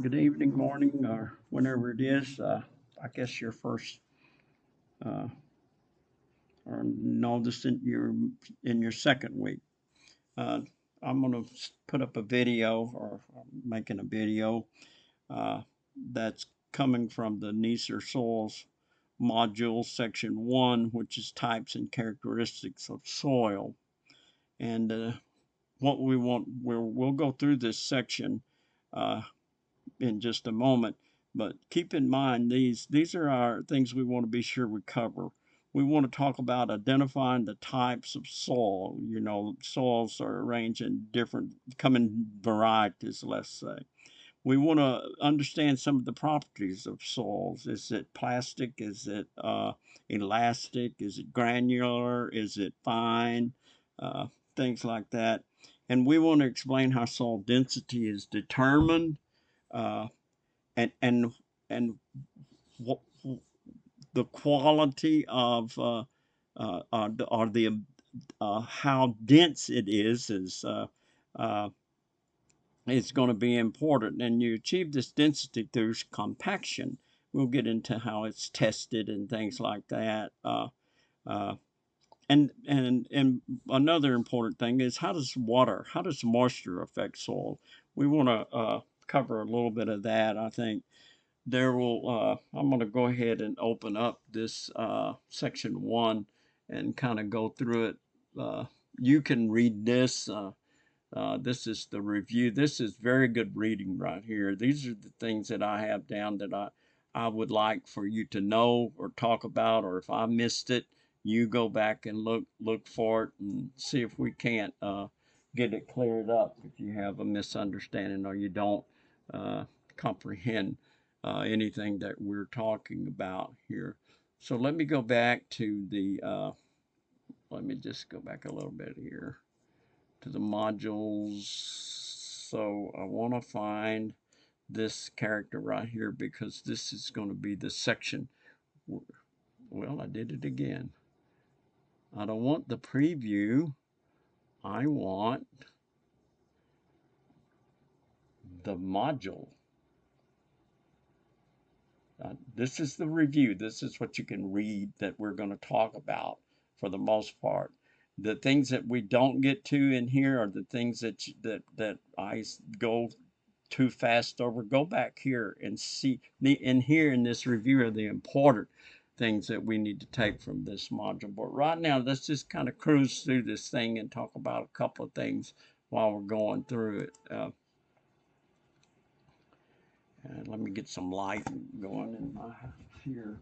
Good evening, morning, or whenever it is. I guess your first, uh, or no, this in your second week. Uh, I'm gonna put up a video, or I'm making a video uh, that's coming from the Neeser Soils module, section one, which is types and characteristics of soil. And what we want, we'll go through this section. Uh, in just a moment. But keep in mind these are our things we want to be sure we cover. We want to talk about identifying the types of soil. You know, soils are arranged in different, come in varieties, let's say. We want to understand some of the properties of soils. Is it plastic? Is it elastic? Is it granular? Is it fine? Uh, Things like that. And we want to explain how soil density is determined, uh, and and and what the quality of or the how dense it uh, is going to be important. And you achieve this density through compaction. We'll get into how it's tested and things like that. Uh, and another important thing is how does moisture affect soil? We want to cover a little bit of that. I think I'm going to go ahead and open up this section one and kind of go through it. Uh, you can read this. This is the review. This is very good reading right here. These are the things that I have down that I would like for you to know or talk about, or if I missed it, you go back and look for it and see if we can't get it cleared up if you have a misunderstanding or you don't comprehend anything that we're talking about here. So let me go back to let me just go back a little bit here to the modules. So I want to find this character right here because this is going to be the section. Well, I did it again. I don't want the preview. I want the module. This is the review. This is what you can read that we're going to talk about for the most part. The things that we don't get to in here are the things that I go too fast over. Go back here and see in here in this review are the important things that we need to take from this module. But right now, let's just kind of cruise through this thing and talk about a couple of things while we're going through it. And let me get some light going in my here.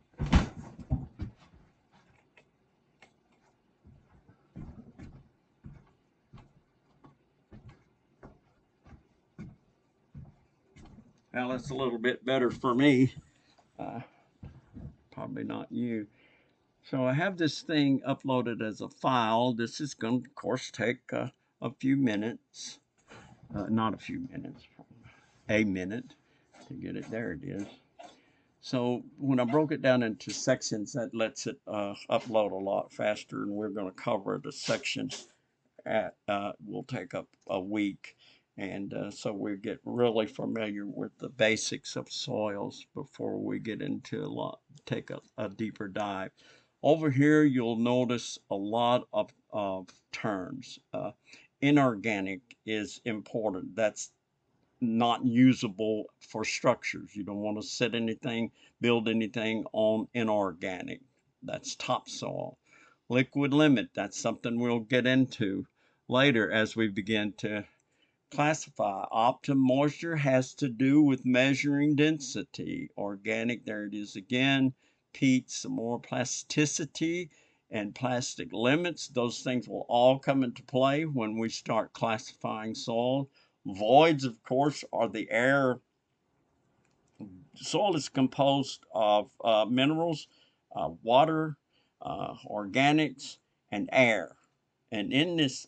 Well, that's a little bit better for me. Uh, Probably not you. So I have this thing uploaded as a file. This is going to, of course, take a few minutes. Not a few minutes, a minute to get it. There it is. So when I broke it down into sections, that lets it upload a lot faster, and we're going to cover the section will take up a week. And so we get really familiar with the basics of soils before we get into take a deeper dive. Over here, you'll notice a lot of terms. Inorganic is important. That's not usable for structures. You don't want to set anything, build anything on inorganic. That's topsoil. Liquid limit, that's something we'll get into later as we begin to classify. Optimum moisture has to do with measuring density. Organic, there it is again. Peat, some more plasticity and plastic limits. Those things will all come into play when we start classifying soil. Voids, of course, are the air. Soil is composed of minerals, water, organics, and air. And in this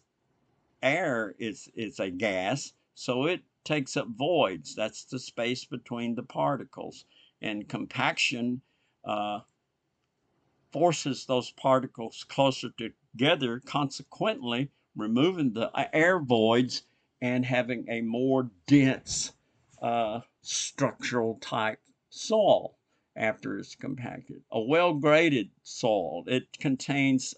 air is a gas, so it takes up voids. That's the space between the particles. And compaction uh, forces those particles closer together, consequently removing the air voids and having a more dense structural type soil after it's compacted. A well-graded soil, it contains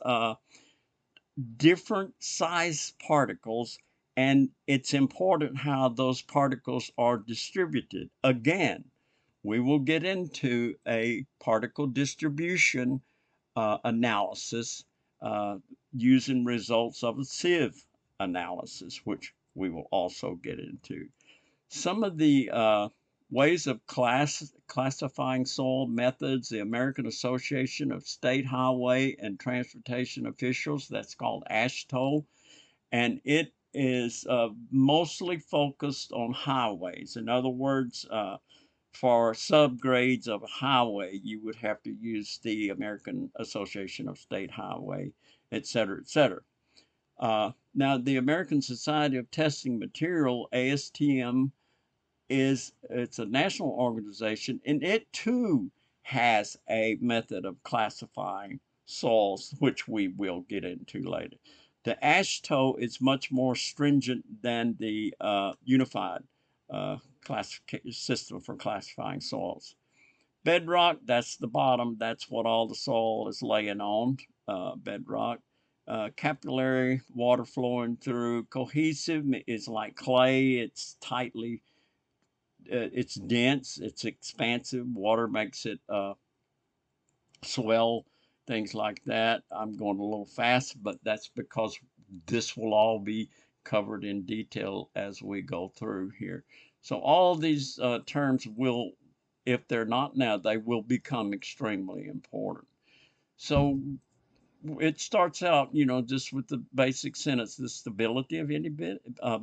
different size particles, and it's important how those particles are distributed. Again, we will get into a particle distribution analysis using results of a sieve analysis, which we will also get into. Some of the ways of classifying soil methods, the American Association of State Highway and Transportation Officials, that's called AASHTO, and it is mostly focused on highways. In other words, for subgrades of a highway, you would have to use the American Association of State Highway, et cetera, et cetera. Now, the American Society of Testing Material, ASTM, it's a national organization, and it too has a method of classifying soils, which we will get into later. The AASHTO is much more stringent than the unified system for classifying soils. Bedrock, that's the bottom. That's what all the soil is laying on, bedrock. Capillary, water flowing through. Cohesive is like clay. It's tightly it's dense, it's expansive. Water makes it swell, things like that. I'm going a little fast, but that's because this will all be covered in detail as we go through here. So all these terms will, if they're not now, they will become extremely important. So it starts out, just with the basic sentence: the stability of any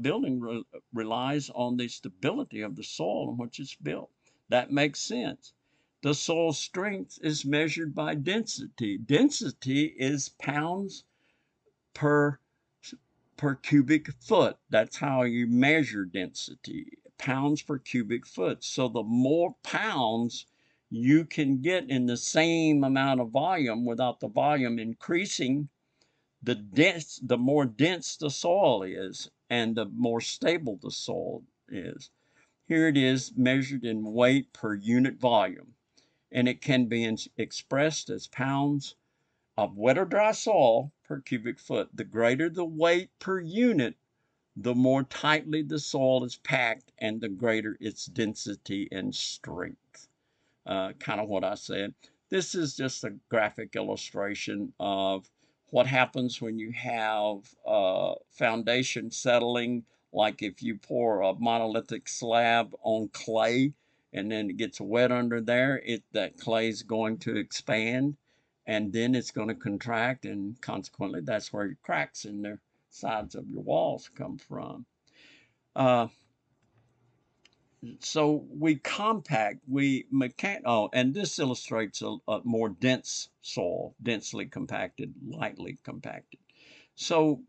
building relies on the stability of the soil on which it's built. That makes sense. The soil strength is measured by density. Density is pounds per cubic foot. That's how you measure density, pounds per cubic foot. So the more pounds you can get in the same amount of volume without the volume increasing, the more dense the soil is and the more stable the soil is. Here it is measured in weight per unit volume, and it can be expressed as pounds of wet or dry soil per cubic foot. The greater the weight per unit, the more tightly the soil is packed and the greater its density and strength. Kind of what I said. This is just a graphic illustration of what happens when you have foundation settling, like if you pour a monolithic slab on clay and then it gets wet under there, that clay is going to expand and then it's going to contract, and consequently that's where your cracks in the sides of your walls come from. So we compact, and this illustrates a more dense soil, densely compacted, lightly compacted. So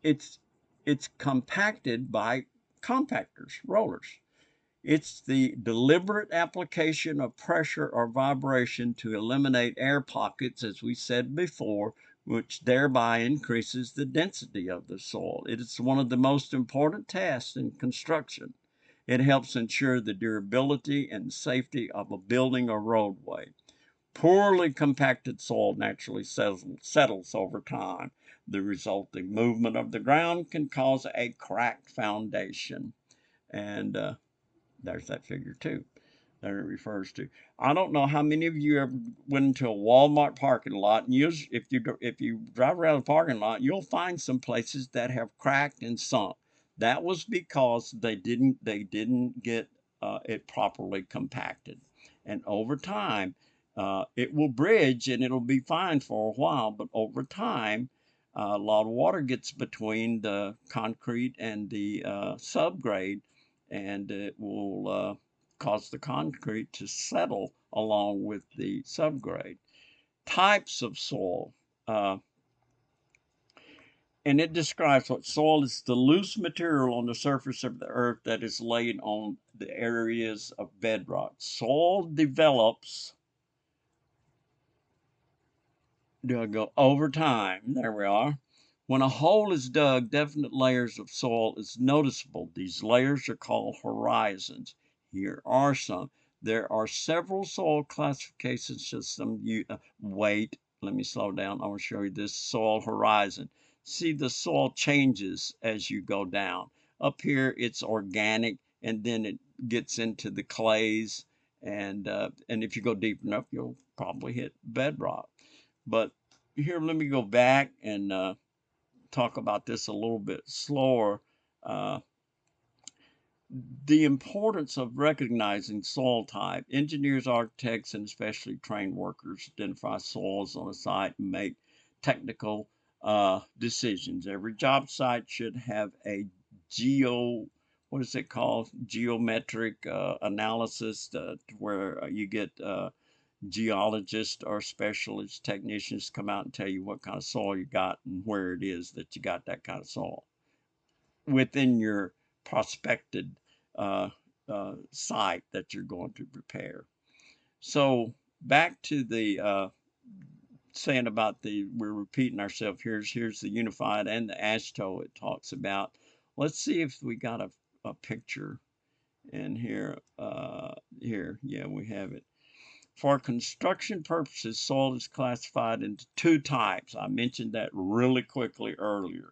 it's compacted by compactors, rollers. It's the deliberate application of pressure or vibration to eliminate air pockets, as we said before, which thereby increases the density of the soil. It is one of the most important tasks in construction. It helps ensure the durability and safety of a building or roadway. Poorly compacted soil naturally settles over time. The resulting movement of the ground can cause a cracked foundation. And there's that figure 2 that it refers to. I don't know how many of you ever went into a Walmart parking lot, and if you drive around the parking lot, you'll find some places that have cracked and sunk. That was because they didn't get it properly compacted, and over time, it will bridge and it'll be fine for a while, but over time, a lot of water gets between the concrete and the subgrade, and it will cause the concrete to settle along with the subgrade. Types of soil. And it describes what soil is: the loose material on the surface of the earth that is laid on the areas of bedrock. Soil develops over time. There we are. When a hole is dug, definite layers of soil is noticeable. These layers are called horizons. Here are some. There are several soil classification systems. Wait, let me slow down. I want to show you this soil horizon. See, the soil changes as you go down. Up here, it's organic, and then it gets into the clays, and if you go deep enough, you'll probably hit bedrock. But here, let me go back and talk about this a little bit slower. Uh, the importance of recognizing soil type. Engineers, architects, and especially trained workers identify soils on a site and make technical decisions. Every job site should have a what is it called? Geometric analysis where you get geologists or specialist technicians come out and tell you what kind of soil you got and where it is that you got that kind of soil within your prospected site that you're going to prepare. So back to the saying about we're repeating ourselves. Here's the unified and the ASHTO it talks about. Let's see if we got a picture in here. Yeah, we have it. For construction purposes, soil is classified into two types. I mentioned that really quickly earlier.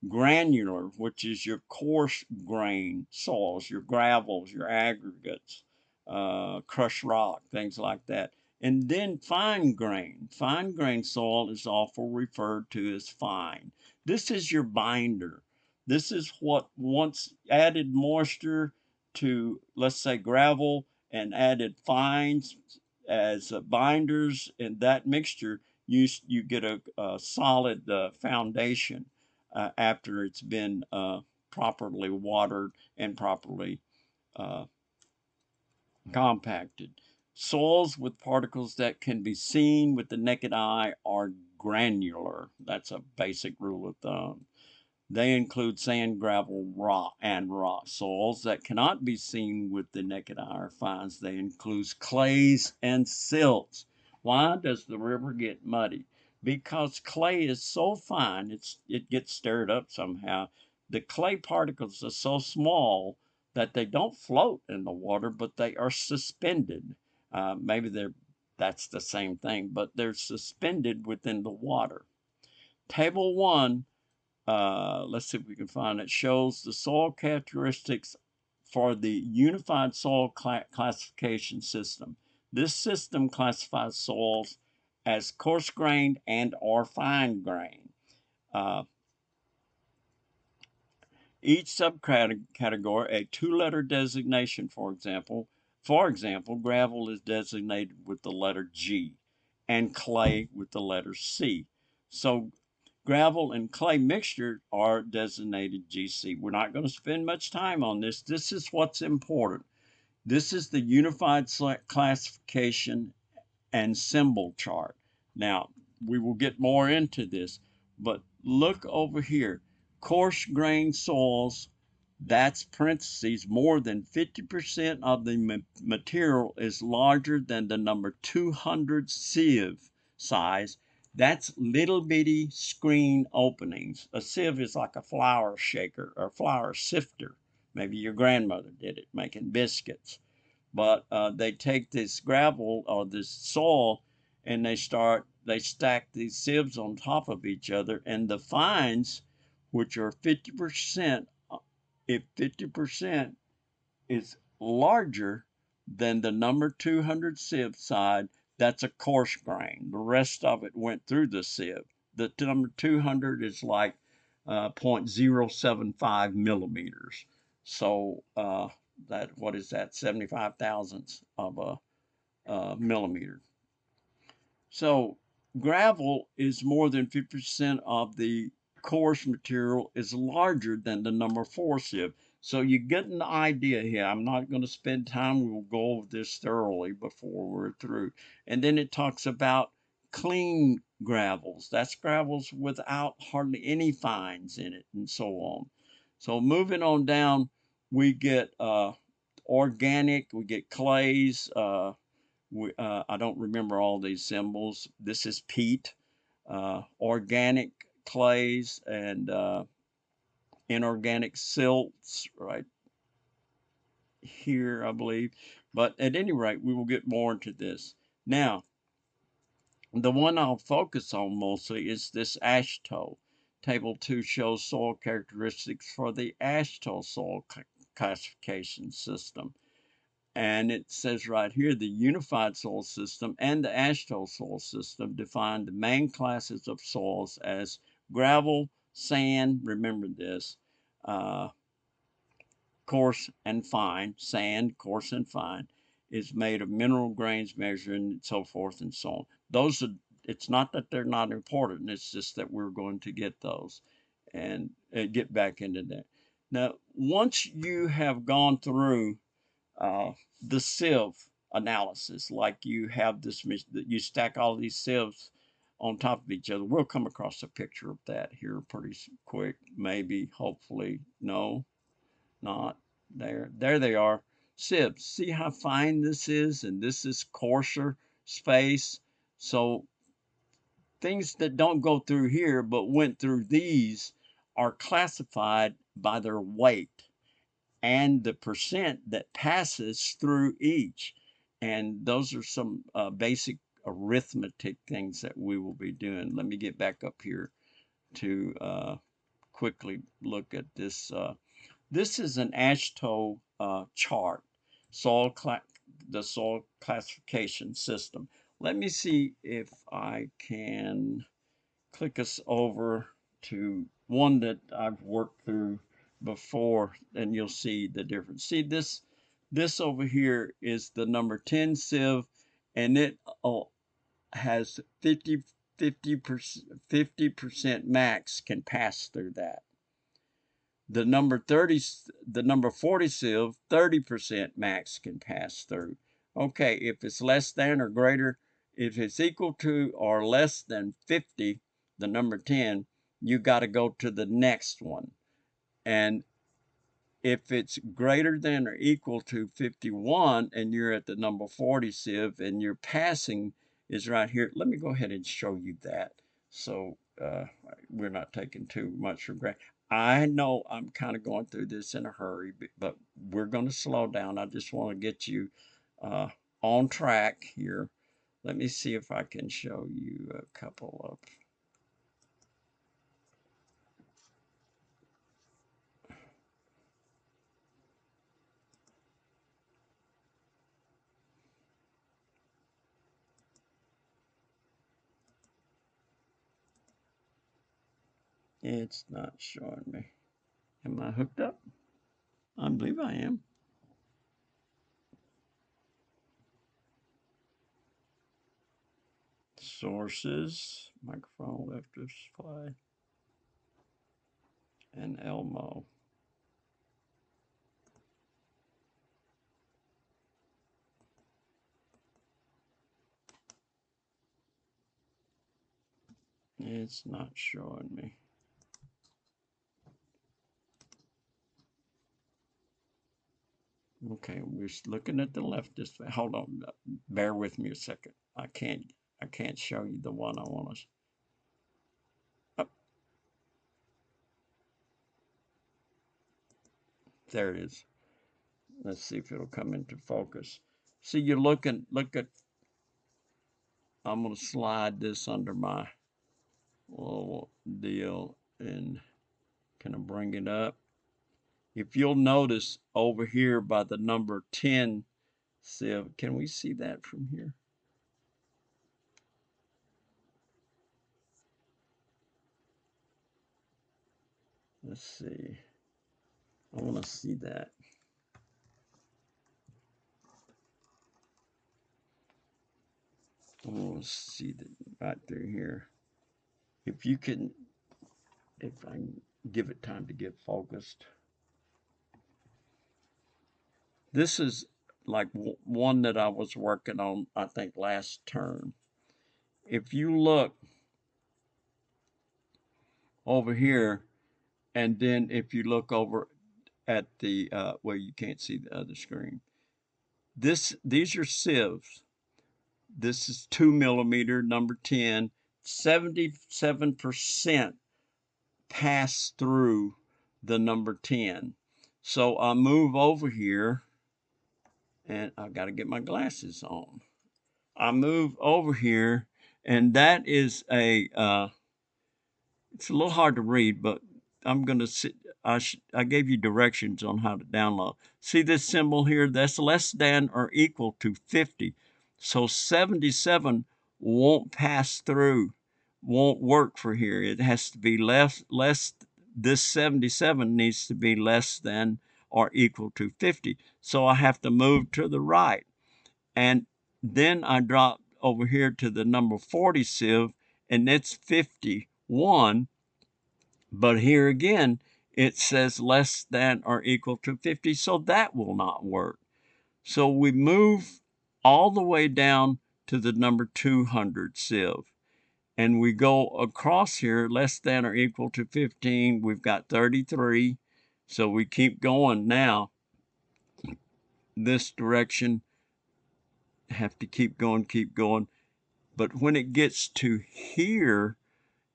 Granular, which is your coarse grain soils, your gravels, your aggregates, crushed rock, things like that. And then fine grain. Fine grain soil is often referred to as fine. This is your binder. This is what once added moisture to, let's say, gravel and added fines as binders, and that mixture you get a solid foundation after it's been properly watered and properly uh, compacted. Soils with particles that can be seen with the naked eye are granular. That's a basic rule of thumb. They include sand, gravel, rock, and rock. Soils that cannot be seen with the naked eye are fines. They include clays and silts. Why does the river get muddy? Because clay is so fine, it gets stirred up somehow. The clay particles are so small that they don't float in the water, but they are suspended. Maybe that's the same thing, but they're suspended within the water. Table 1, let's see if we can find it, shows the soil characteristics for the Unified Soil Classification System. This system classifies soils as coarse grained and or fine grained. Uh, each subcategory, a two-letter designation, for example. For example, gravel is designated with the letter G and clay with the letter C. So gravel and clay mixture are designated GC. We're not going to spend much time on this. This is what's important. This is the unified classification and symbol chart. Now, we will get more into this, but look over here. Coarse grain soils, that's parentheses, more than 50% of the material is larger than the number 200 sieve size. That's little bitty screen openings. A sieve is like a flour shaker or flour sifter. Maybe your grandmother did it making biscuits. But they take this gravel or this soil and they stack these sieves on top of each other, and the fines, which are 50%, if 50% is larger than the number 200 sieve side, that's a coarse grain. The rest of it went through the sieve. The number 200 is like 0.075 millimeters. So what is that? 75 thousandths of a millimeter. So gravel is more than 50% of the coarse material is larger than the number 4 sieve. So you get an idea here. I'm not going to spend time. We will go over this thoroughly before we're through. And then it talks about clean gravels. That's gravels without hardly any fines in it and so on. So moving on down, we get organic, we get clays, I don't remember all these symbols. This is peat, organic clays and inorganic silts right here, I believe. But at any rate, we will get more into this. Now, the one I'll focus on mostly is this AASHTO. Table 2 shows soil characteristics for the AASHTO soil classification system. And it says right here, the unified soil system and the AASHTO soil system define the main classes of soils as gravel, sand, remember this, uh, coarse and fine, sand, coarse and fine, is made of mineral grains measured and so forth and so on. Those are, it's not that they're not important, it's just that we're going to get those and get back into that. Now, once you have gone through the sieve analysis, like you have this, you stack all these sieves on top of each other. We'll come across a picture of that here pretty quick, maybe, hopefully, no, not there. There they are. Sieves. See how fine this is? And this is coarser space. So things that don't go through here but went through these are classified by their weight and the percent that passes through each. And those are some basic arithmetic things that we will be doing. Let me get back up here to quickly look at this. This is an AASHTO chart, the soil classification system. Let me see if I can click us over to one that I've worked through before, and you'll see the difference. See this over here is the number 10 sieve, and it has 50% max can pass through that. The number 40 sieve, 30% max can pass through. Okay, if it's less than or greater, if it's equal to or less than 50, the number 10, you got to go to the next one. And if it's greater than or equal to 51 and you're at the number 40 sieve and your passing is right here, let me go ahead and show you that. So we're not taking too much for granted. I know I'm kind of going through this in a hurry, but we're going to slow down. I just want to get you on track here. Let me see if I can show you a couple of. It's not showing me. Am I hooked up? I believe I am. Sources, microphone left display, and Elmo. It's not showing me. Okay, we're looking at the left display. Hold on, bear with me a second. I can't show you the one I want to. Oh, there it is. Let's see if it'll come into focus. See, you're look at, I'm going to slide this under my little deal and can I bring it up? If you'll notice over here by the number 10 sieve, can we see that from here? Let's see. I want to see that. I want to see that right through here. If you can, if I can give it time to get focused. This is like one that I was working on, I think, last term. If you look over here, and then if you look over at the, well, you can't see the other screen. These are sieves. This is 2 millimeter, number 10. 77% pass through the number 10. So I move over here, and I've got to get my glasses on. I move over here, and that is it's a little hard to read, but I'm going to sit. I gave you directions on how to download. See this symbol here? That's less than or equal to 50. So 77 won't pass through, won't work for here. It has to be less, this 77 needs to be less than or equal to 50. So I have to move to the right. And then I drop over here to the number 40 sieve, and it's 51. But here again, it says less than or equal to 50, so that will not work. So we move all the way down to the number 200 sieve. And we go across here, less than or equal to 15. We've got 33. So we keep going now. This direction, have to keep going, keep going. But when it gets to here,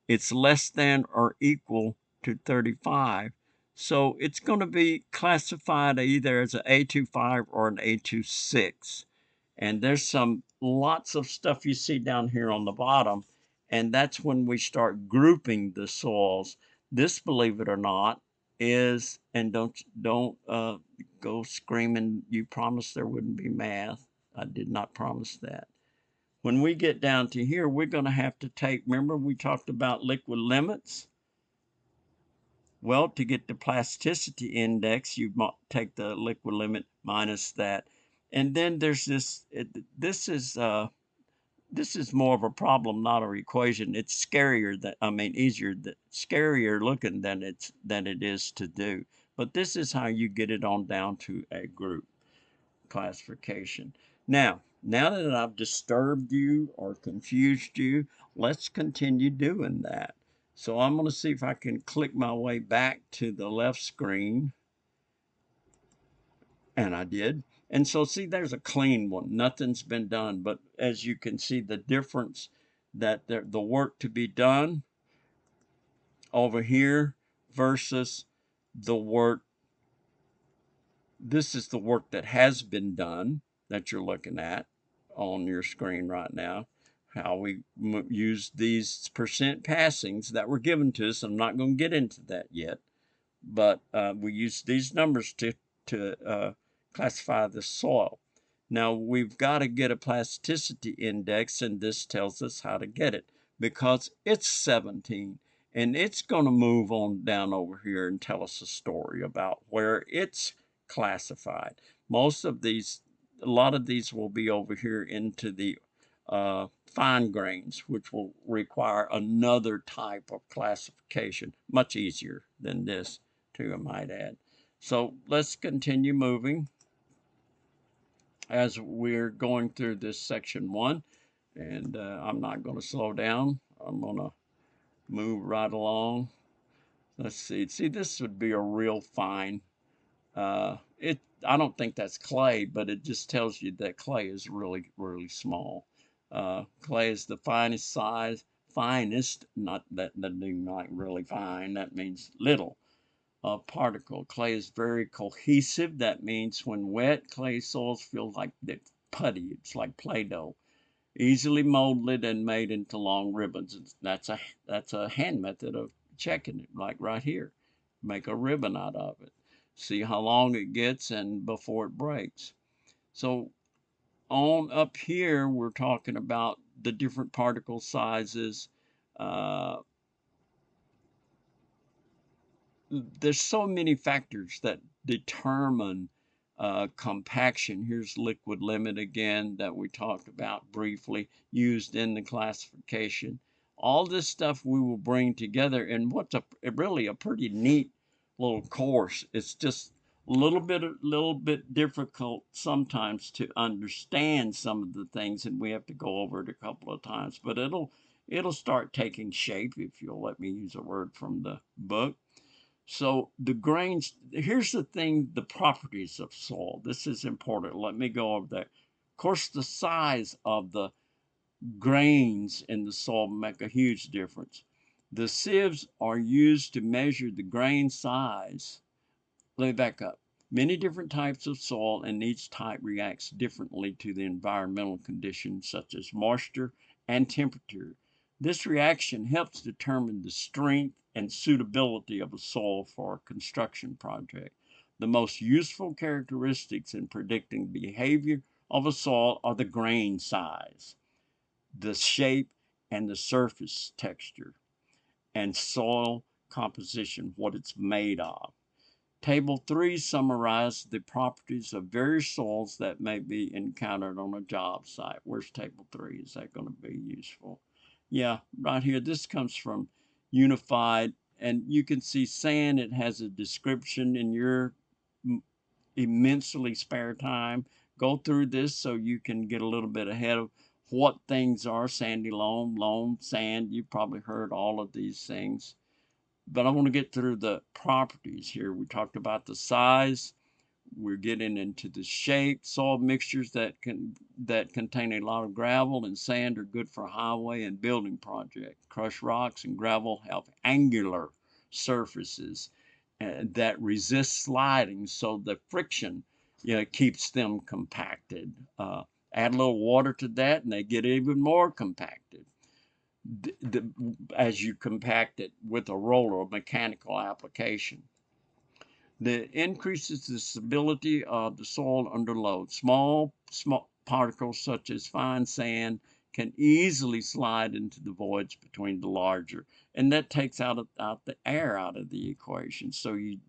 it's less than or equal to 35. So it's going to be classified either as an A25 or an A26. And there's lots of stuff you see down here on the bottom. And that's when we start grouping the soils. This, believe it or not, is, and don't go screaming, you promised there wouldn't be math. I did not promise that. When we get down to here, we're going to have to take, remember we talked about liquid limits? Well, to get the plasticity index, you take the liquid limit minus that. And then there's this, this is more of a problem, not an equation. It's scarier, scarier looking than it is to do. But this is how you get it on down to a group classification. Now that I've disturbed you or confused you, let's continue doing that. So I'm going to see if I can click my way back to the left screen. And I did. And so see, there's a clean one. Nothing's been done. But as you can see, the difference that the work to be done over here versus the work. This is the work that has been done that you're looking at on your screen right now. How we use these percent passings that were given to us. I'm not going to get into that yet, but we use these numbers to classify the soil. Now we've got to get a plasticity index, and this tells us how to get it because it's 17. And it's going to move on down over here and tell us a story about where it's classified. A lot of these will be over here into the fine grains, which will require another type of classification, much easier than this too, I might add. So let's continue moving as we're going through this section 1, and I'm not going to slow down. I'm going to move right along. Let's see, this would be a real fine. I don't think that's clay, but it just tells you that clay is really, really small. Clay is the finest size, not really fine, that means little particle. Clay is very cohesive. That means when wet, clay soils feel like it's putty. It's like Play-Doh. Easily molded and made into long ribbons. That's a hand method of checking it, like right here. Make a ribbon out of it. See how long it gets and before it breaks. So on up here, we're talking about the different particle sizes. There's so many factors that determine compaction. Here's liquid limit again that we talked about briefly, used in the classification. All this stuff we will bring together in what's really a pretty neat little course. It's just a little bit difficult sometimes to understand some of the things, and we have to go over it a couple of times, but it'll start taking shape, if you'll let me use a word from the book. So the grains, here's the thing, the properties of soil. This is important. Let me go over that. Of course, the size of the grains in the soil make a huge difference. The sieves are used to measure the grain size. Let me back up. Many different types of soil, and each type reacts differently to the environmental conditions such as moisture and temperature. This reaction helps determine the strength and suitability of a soil for a construction project. The most useful characteristics in predicting behavior of a soil are the grain size, the shape, and the surface texture, and soil composition, what it's made of. Table 3 summarizes the properties of various soils that may be encountered on a job site. Where's Table 3? Is that going to be useful? Yeah, right here. This comes from Unified, and you can see sand. It has a description in your immensely spare time. Go through this so you can get a little bit ahead of what things are. Sandy loam, sand. You've probably heard all of these things. But I want to get through the properties here. We talked about the size. We're getting into the shape. Soil mixtures that contain a lot of gravel and sand are good for highway and building projects. Crushed rocks and gravel have angular surfaces that resist sliding, so the friction, keeps them compacted. Add a little water to that, and they get even more compacted as you compact it with a roller, a mechanical application. That increases the stability of the soil under load. Small particles such as fine sand can easily slide into the voids between the larger, and that takes out the air out of the equation, so you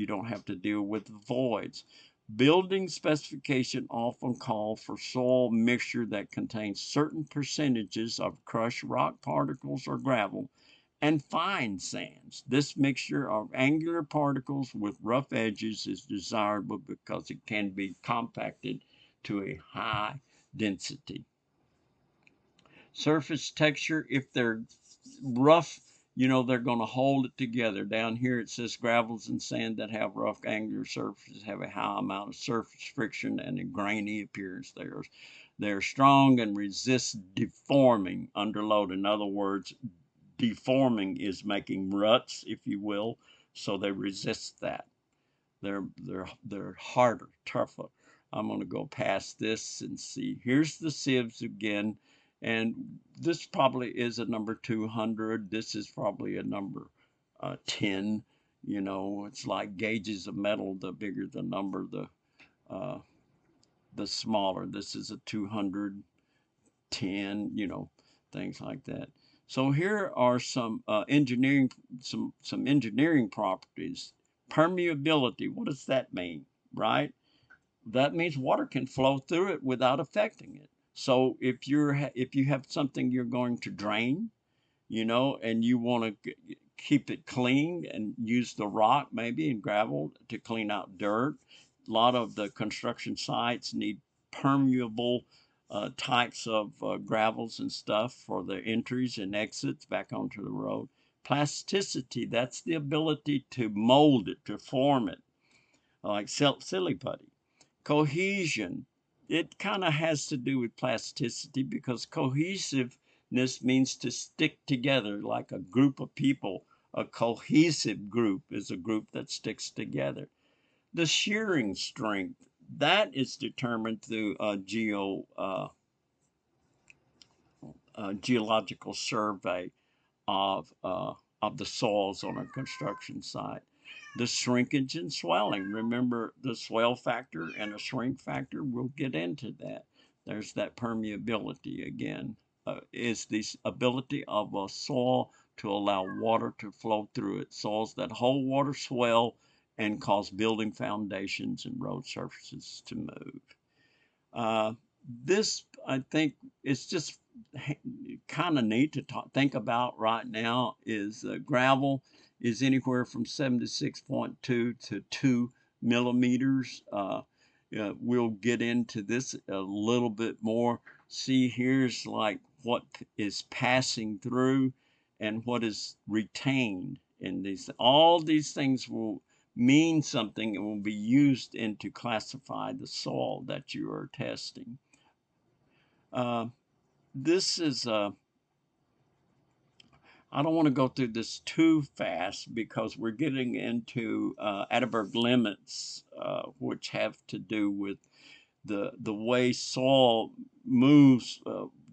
don't have to deal with the voids. Building specification often call for soil mixture that contains certain percentages of crushed rock particles or gravel and fine sands. This mixture of angular particles with rough edges is desirable because it can be compacted to a high density. Surface texture, if they're rough, they're going to hold it together. Down here it says gravels and sand that have rough angular surfaces have a high amount of surface friction and a grainy appearance. They're strong and resist deforming under load. In other words, deforming is making ruts, if you will, so they resist that. They're harder, tougher. I'm going to go past this and see. Here's the sieves again, and this probably is a number 200. This is probably a number 10. It's like gauges of metal. The bigger the number, the smaller. This is a 210. Things like that. So here are some engineering properties. Permeability. What does that mean? Right? That means water can flow through it without affecting it. So if you have something you're going to drain, and you want to keep it clean and use the rock maybe and gravel to clean out dirt. A lot of the construction sites need permeable types of gravels and stuff for the entries and exits back onto the road. Plasticity, that's the ability to mold it, to form it, like silly putty. Cohesion, it kind of has to do with plasticity because cohesiveness means to stick together like a group of people. A cohesive group is a group that sticks together. The shearing strength, that is determined through geological survey of the soils on a construction site. The shrinkage and swelling. Remember the swell factor and a shrink factor. We'll get into that. There's that permeability again. Is the ability of a soil to allow water to flow through it. Soils that hold water swell and cause building foundations and road surfaces to move. This, I think, is just kind of neat to think about right now. Is gravel is anywhere from 76.2 to 2 millimeters. We'll get into this a little bit more. See, here's like what is passing through and what is retained in these. All these things will mean something and will be used in to classify the soil that you are testing. This is I don't want to go through this too fast because we're getting into Atterberg limits, which have to do with the way soil moves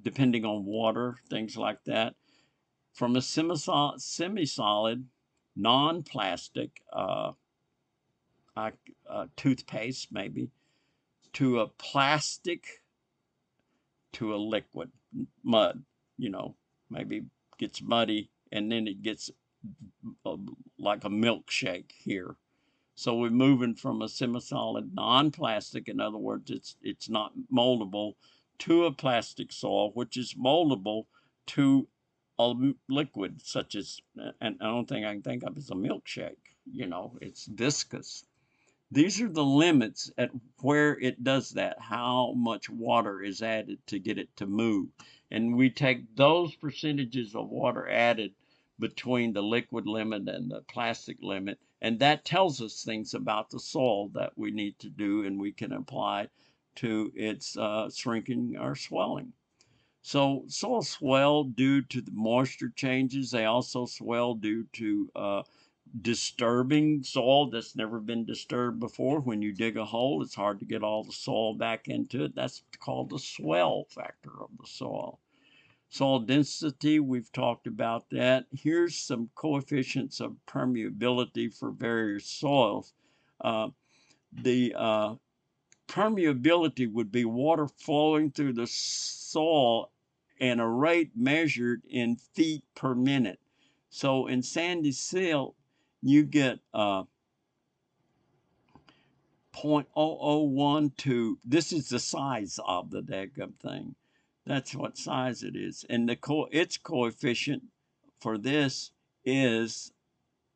depending on water, things like that. From a semi-solid, non-plastic toothpaste, maybe, to a plastic, to a liquid, mud, you know, maybe gets muddy and then it gets like a milkshake here. So we're moving from a semi-solid non-plastic, in other words, it's not moldable, to a plastic soil, which is moldable to a liquid such as, and I don't think I can think of as a milkshake. You know, it's viscous. These are the limits at where it does that, how much water is added to get it to move. And we take those percentages of water added between the liquid limit and the plastic limit, and that tells us things about the soil that we need to do and we can apply to its shrinking or swelling. So soils swell due to the moisture changes. They also swell due to disturbing soil that's never been disturbed before. When you dig a hole, it's hard to get all the soil back into it. That's called the swell factor of the soil. Soil density, we've talked about that. Here's some coefficients of permeability for various soils. The permeability would be water flowing through the soil and a rate measured in feet per minute. So in sandy silt, you get 0.0012. This is the size of the daggum thing. That's what size it is. And its coefficient for this is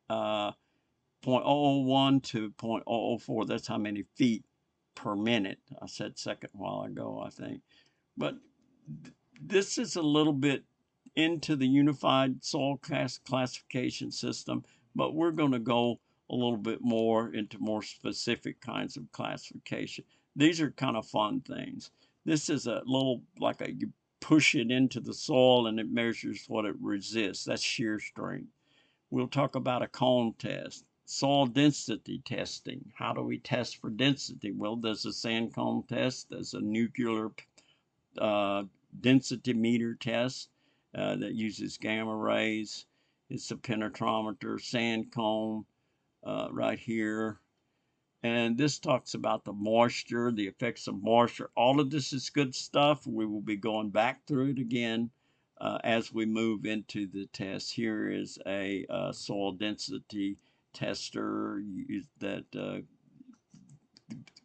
0.001 to 0.004. That's how many feet per minute. I said second a while ago, I think. But this is a little bit into the unified soil classification system, but we're going to go a little bit more into more specific kinds of classification. These are kind of fun things. This is a little like you push it into the soil and it measures what it resists. That's shear strength. We'll talk about a cone test. Soil density testing. How do we test for density? Well, there's a sand cone test. There's a nuclear density meter test that uses gamma rays. It's a penetrometer, sand cone right here. And this talks about the moisture, the effects of moisture. All of this is good stuff. We will be going back through it again as we move into the test. Here is a soil density tester that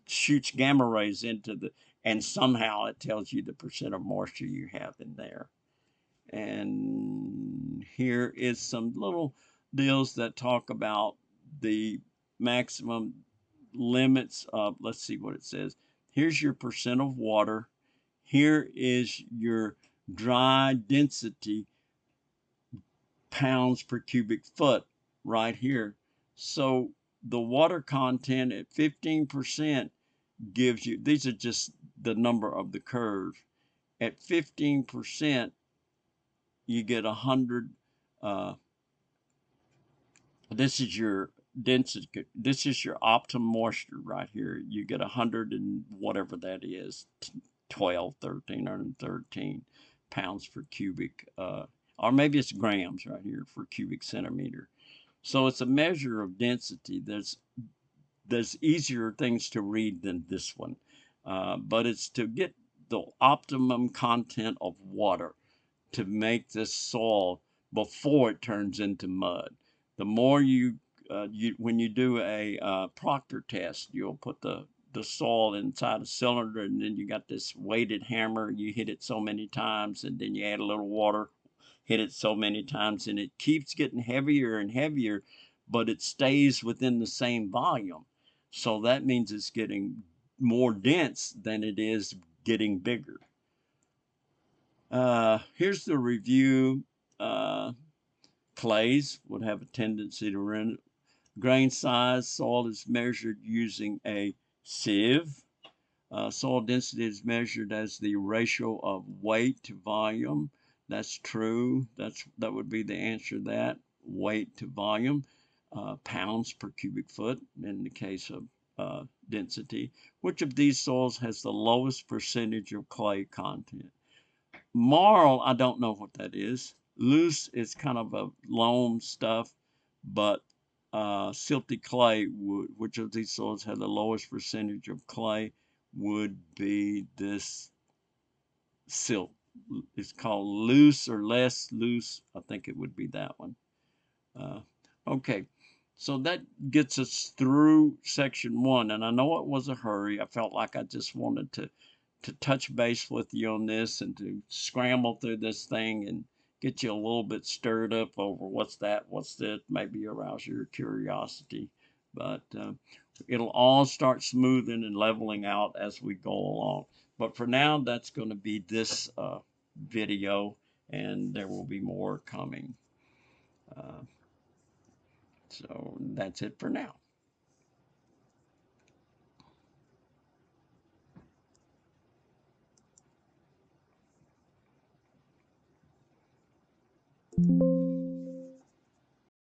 shoots gamma rays into and somehow it tells you the percent of moisture you have in there. And here is some little deals that talk about the maximum limits of, let's see what it says. Here's your percent of water. Here is your dry density, pounds per cubic foot, right here. So the water content at 15% gives you, these are just the number of the curve. At 15%, you get 100, this is your density, this is your optimum moisture right here. You get 100 and whatever that is, 12, 13 pounds per cubic, or maybe it's grams right here for cubic centimeter. So it's a measure of density. There's easier things to read than this one, but it's to get the optimum content of water to make this soil before it turns into mud. The more when you do a proctor test, you'll put the soil inside a cylinder and then you got this weighted hammer. You hit it so many times and then you add a little water, hit it so many times, and it keeps getting heavier and heavier, but it stays within the same volume. So that means it's getting more dense than it is getting bigger. Here's the review. Clays would have a tendency to run. Grain size, soil is measured using a sieve. Soil density is measured as the ratio of weight to volume. That's true. That would be the answer to that. Weight to volume, pounds per cubic foot in the case of density. Which of these soils has the lowest percentage of clay content? Marl, I don't know what that is. Loose is kind of a loam stuff, but silty clay, which of these soils have the lowest percentage of clay, would be this silt. It's called loose or less loose. I think it would be that one. Uh, okay, so that gets us through section one, and I know it was a hurry. I felt like I just wanted to touch base with you on this and to scramble through this thing and get you a little bit stirred up over what's that, what's this, maybe arouse your curiosity. But it'll all start smoothing and leveling out as we go along. But for now, that's going to be this video, and there will be more coming. So that's it for now.